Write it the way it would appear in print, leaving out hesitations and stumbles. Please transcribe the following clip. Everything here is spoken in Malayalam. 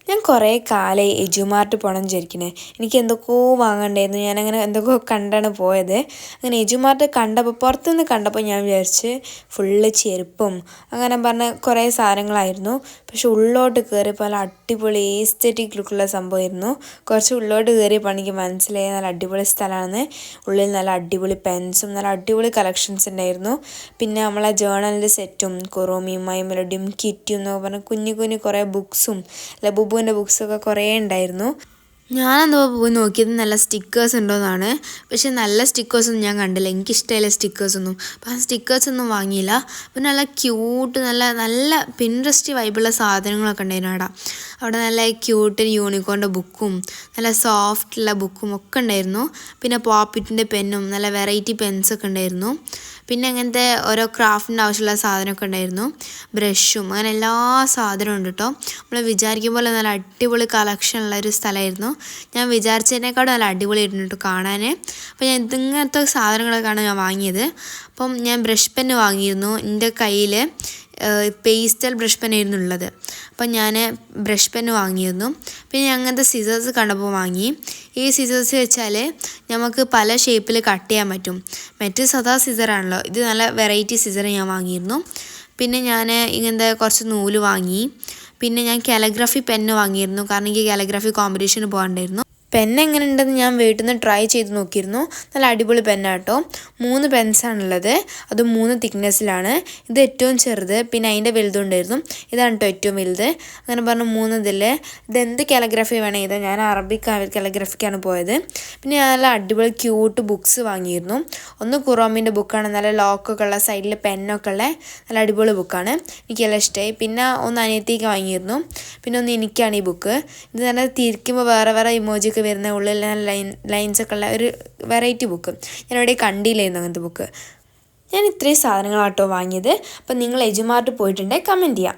ഞാൻ കുറേ കാലമായി എജുമാർട്ട് പോകണം വിചാരിക്കണേ. എനിക്ക് എന്തൊക്കെയോ വാങ്ങണ്ടായിരുന്നു. ഞാനങ്ങനെ എന്തൊക്കെയോ കണ്ടാണ് പോയത്. അങ്ങനെ എജുമാർട്ട് കണ്ടപ്പോൾ പുറത്തുനിന്ന് കണ്ടപ്പോൾ ഞാൻ വിചാരിച്ച് ഫുള്ള് ചെരുപ്പും അങ്ങനെ പറഞ്ഞ കുറേ സാധനങ്ങളായിരുന്നു. പക്ഷെ ഉള്ളോട്ട് കയറിയപ്പോൾ നല്ല അടിപൊളി എസ്തെറ്റിക് ലുക്കുള്ള സംഭവമായിരുന്നു. കുറച്ച് ഉള്ളോട്ട് കയറിയപ്പോൾ എനിക്ക് മനസ്സിലായി നല്ല അടിപൊളി സ്ഥലമാണ്. ഉള്ളിൽ നല്ല അടിപൊളി പെൻസും നല്ല അടിപൊളി കളക്ഷൻസ് ഉണ്ടായിരുന്നു. പിന്നെ നമ്മളെ ജേർണലിൻ്റെ സെറ്റും കുറോമിയും മൈമെലഡിയും കിറ്റും എന്നൊക്കെ പറഞ്ഞ് കുഞ്ഞു കുഞ്ഞു കുറേ ബുക്സും ലബുബുവിൻ്റെ ബുക്സൊക്കെ കുറേ ഉണ്ടായിരുന്നു. ഞാനെന്തോ പോയി നോക്കിയത് നല്ല സ്റ്റിക്കേഴ്സ് ഉണ്ടോയെന്നാണ്. പക്ഷെ നല്ല സ്റ്റിക്കേഴ്സൊന്നും ഞാൻ കണ്ടില്ല. എനിക്കിഷ്ടമായില്ല സ്റ്റിക്കേഴ്സൊന്നും. അപ്പം ആ സ്റ്റിക്കേഴ്സൊന്നും വാങ്ങിയില്ല. പിന്നെ നല്ല ക്യൂട്ട് നല്ല നല്ല പിൻട്രസ്റ്റ് വൈബുള്ള സാധനങ്ങളൊക്കെ ഉണ്ടായിരുന്നു അവിടെ നല്ല ക്യൂട്ട് യൂണിക്കോണിൻ്റെ ബുക്കും നല്ല സോഫ്റ്റുള്ള ബുക്കും ഒക്കെ ഉണ്ടായിരുന്നു. പിന്നെ പോപ്പിറ്റിൻ്റെ പെന്നും നല്ല വെറൈറ്റി പെൻസൊക്കെ ഉണ്ടായിരുന്നു. പിന്നെ അങ്ങനത്തെ ഓരോ ക്രാഫ്റ്റിൻ്റെ ആവശ്യമുള്ള സാധനമൊക്കെ ഉണ്ടായിരുന്നു. ബ്രഷും അങ്ങനെ എല്ലാ സാധനവും ഉണ്ട് കേട്ടോ. നമ്മൾ വിചാരിക്കും പോലെ നല്ല അടിപൊളി കളക്ഷൻ ഉള്ളൊരു സ്ഥലമായിരുന്നു. ഞാൻ വിചാരിച്ചതിനേക്കാളും നല്ല അടിപൊളിയായിരുന്നു കേട്ടോ കാണാൻ. അപ്പോൾ ഞാൻ ഇങ്ങനത്തെ സാധനങ്ങളൊക്കെയാണ് ഞാൻ വാങ്ങിയത്. അപ്പം ഞാൻ ബ്രഷ് പെന്ന് വാങ്ങിയിരുന്നു. എൻ്റെ കയ്യിൽ പേസ്റ്റൽ ബ്രഷ് പെന്നായിരുന്നു ഉള്ളത്. അപ്പം ഞാൻ ബ്രഷ് പെന്ന് വാങ്ങിയിരുന്നു. പിന്നെ അങ്ങനത്തെ സിസേഴ്സ് കണ്ടപ്പോൾ വാങ്ങി. ഈ സിസേഴ്സ് വെച്ചാൽ നമുക്ക് പല ഷേപ്പിൽ കട്ട് ചെയ്യാൻ പറ്റും. മറ്റ് സദാ സിസറാണല്ലോ, ഇത് നല്ല വെറൈറ്റി സിസർ ഞാൻ വാങ്ങിയിരുന്നു. പിന്നെ ഞാൻ ഇങ്ങനത്തെ കുറച്ച് നൂല് വാങ്ങി. പിന്നെ ഞാൻ കാലിഗ്രാഫി പെന്ന് വാങ്ങിയിരുന്നു. കാരണം എനിക്ക് കാലിഗ്രാഫി കോമ്പറ്റീഷന് പോകാനുണ്ടായിരുന്നു. പെന്ന് എങ്ങനെ ഉണ്ടെന്ന് ഞാൻ വീട്ടിൽ നിന്ന് ട്രൈ ചെയ്ത് നോക്കിയിരുന്നു. നല്ല അടിപൊളി പെന്നാട്ടോ. 3 പെൻസാണുള്ളത്. അത് 3 തിക്നെസ്സിലാണ്. ഇത് ഏറ്റവും ചെറുത്, പിന്നെ അതിൻ്റെ വലുതുണ്ടായിരുന്നു. ഇതാണ് കേട്ടോ ഏറ്റവും വലുത്. അങ്ങനെ പറഞ്ഞ് 3 ഇതില്ലേ. ഇതെന്ത് കാലിഗ്രാഫി വേണം ചെയ്താൽ ഞാൻ അറബിക് കാലിഗ്രാഫിക്കാണ് പോയത്. പിന്നെ ഞാൻ നല്ല അടിപൊളി ക്യൂട്ട് ബുക്സ് വാങ്ങിയിരുന്നു. ഒന്ന് കുറോമിൻ്റെ ബുക്കാണ്, നല്ല ലോക്കൊക്കെ ഉള്ള സൈഡിൽ പെന്നൊക്കെ ഉള്ള നല്ല അടിപൊളി ബുക്കാണ്. എനിക്കെല്ലാം ഇഷ്ടമായി. പിന്നെ ഒന്ന് അനിയത്തിക്ക് വാങ്ങിയിരുന്നു. പിന്നെ ഒന്ന് എനിക്കാണ് ഈ ബുക്ക്. ഇത് നല്ല തിരിക്കുമ്പോൾ വേറെ വേറെ ഇമോജിയൊക്കെ വരുന്ന ഉള്ളിൽ ലൈൻസൊക്കെ ഉള്ള ഒരു വെറൈറ്റി ബുക്ക്. ഞാൻ ഇവിടെ കണ്ടില്ലായിരുന്നു അങ്ങനത്തെ ബുക്ക്. ഞാൻ ഇത്രയും സാധനങ്ങളാട്ടോ വാങ്ങിയത്. അപ്പം നിങ്ങൾ എജുമാർട്ട് പോയിട്ടുണ്ടെങ്കിൽ കമൻറ്റ് ചെയ്യാം.